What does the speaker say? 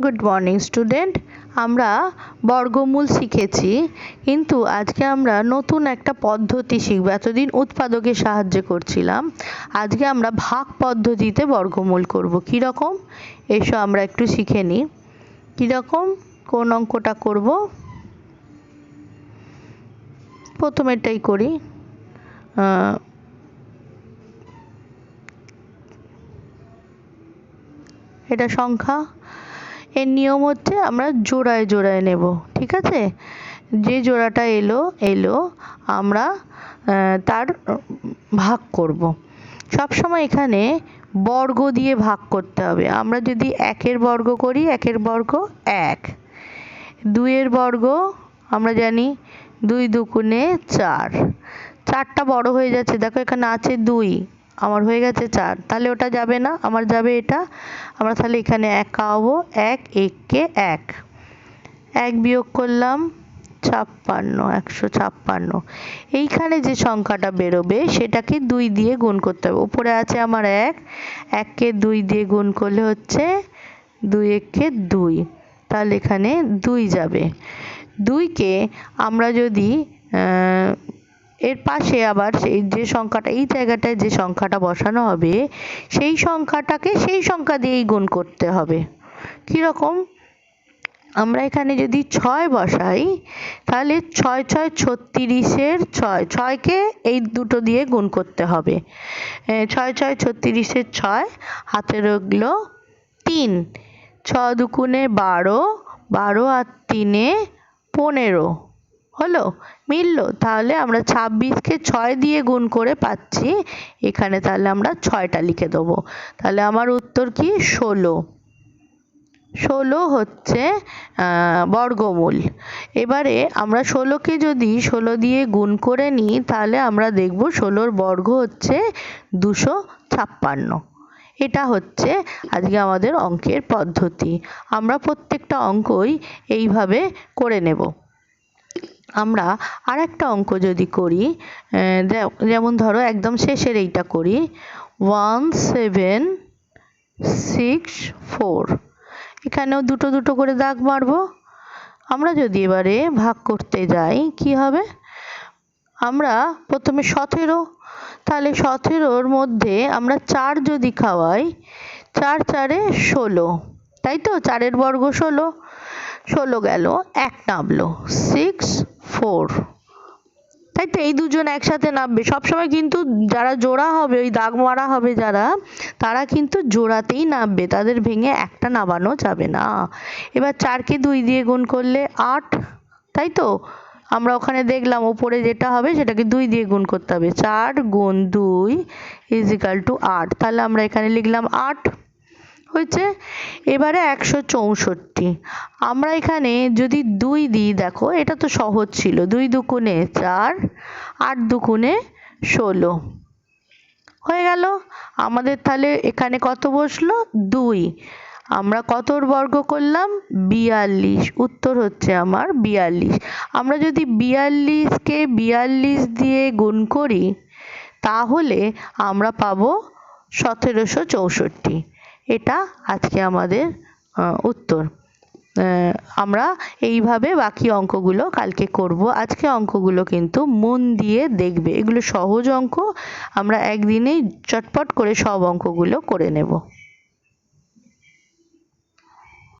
Good morning student. আমরা বর্গমূল শিখেছি, কিন্তু আজকে আমরা নতুন একটা পদ্ধতি শিখব। এতদিন উৎপাদকের সাহায্যে করছিলাম, আজকে আমরা ভাগ পদ্ধতিতে বর্গমূল করব। কীরকম এসো আমরা একটু শিখে নিই। কীরকম কোন অঙ্কটা করব? প্রথমেরটাই করি। এটা সংখ্যা, এর নিয়ম হচ্ছে আমরা জোড়ায় জোড়ায় নেব, ঠিক আছে? যে জোড়াটা এলো আমরা তার ভাগ করব। সবসময় এখানে বর্গ দিয়ে ভাগ করতে হবে। আমরা যদি একের বর্গ করি, একের বর্গ 1, দুইয়ের বর্গ আমরা জানি 2 দুগুণে 4, 4টা বড় হয়ে যাচ্ছে, দেখো এখানে আছে 2, আমার হয়ে গেছে 4, তাহলে ওটা যাবে না, আমার যাবে এটা। আমরা তাহলে এখানে 1 খাওয়াবো, 1 1কে 1, 1 বিয়োগ করলাম 56, 156। এইখানে যে সংখ্যাটা বেরোবে সেটাকে 2 দিয়ে গুণ করতে হবে। উপরে আছে আমার 1, 1কে 2 দিয়ে গুণ করলে হচ্ছে 2 1কে 2, তাহলে এখানে 2 যাবে। 2কে আমরা যদি এর পাশে আবার সেই যে সংখ্যাটা, এই জায়গাটায় যে সংখ্যাটা বসানো হবে সেই সংখ্যাটাকে সেই সংখ্যা দিয়েই গুণ করতে হবে। কীরকম? আমরা এখানে যদি 6 বসাই, তাহলে 6 6 36-এর 6, 6কে এই দুটো দিয়ে গুণ করতে হবে। 6 6 36-এর 6, হাতে রইলো 3, 6 দুগুণে 12, 12 আর 3-এ 15 হলো, মিললো। তাহলে আমরা 26কে 6 দিয়ে গুণ করে পাচ্ছি এখানে, তাহলে আমরা 6টা লিখে দেবো। তাহলে আমার উত্তর কি? 16। 16 হচ্ছে বর্গমূল। এবারে আমরা 16কে যদি 16 দিয়ে গুণ করে নিই, তাহলে আমরা দেখব 16-র বর্গ হচ্ছে 256। এটা হচ্ছে আজকে আমাদের অঙ্কের পদ্ধতি। আমরা প্রত্যেকটা অঙ্কই এইভাবে করে নেব। আমরা আরেকটা অঙ্ক যদি করি, যেমন ধরো একদম শেষের এইটা করি, 1764। এখানেও দুটো দুটো করে দাগ মারবো। আমরা যদি এবারে ভাগ করতে যাই, কি হবে? আমরা প্রথমে 17, তাহলে 17-র মধ্যে আমরা 4 যদি খাওয়াই, 4 4-এ 16, তাই তো? 4-এর বর্গ 16, 16 গেল, 1 নামলো 6 4, তাই তো? এই দুজন একসাথে নামবে সবসময়, কিন্তু যারা জোড়া হবে, ওই দাগ মারা হবে যারা, তারা কিন্তু জোড়াতেই নামবে, তাদের ভেঙে একটা নামানো যাবে না। এবার 4কে 2 দিয়ে গুণ করলে 8, তাই তো? আমরা ওখানে দেখলাম ওপরে যেটা হবে সেটাকে 2 দিয়ে গুণ করতে হবে। 4 গুণ 2 = 8, তাহলে আমরা এখানে লিখলাম 8 হয়েছে। এবারে 164, আমরা এখানে যদি 2 দিই, দেখো এটা তো সহজ ছিল, 2 দুগুণে 4, 8 দুগুণে 16 হয়ে গেল আমাদের। তাহলে এখানে কত বসলো? 2। আমরা কতর বর্গ করলাম? 42। উত্তর হচ্ছে আমার 42। আমরা যদি 42কে 42 দিয়ে গুণ করি, তাহলে আমরা পাবো 1764। এটা আজকে আমাদের উত্তর। আমরা এইভাবে বাকি অঙ্কগুলো কালকে করব। আজকে অঙ্কগুলো কিন্তু মন দিয়ে দেখবে, এগুলো সহজ অঙ্ক, আমরা একদিনেই চটপট করে সব অঙ্কগুলো করে নেব।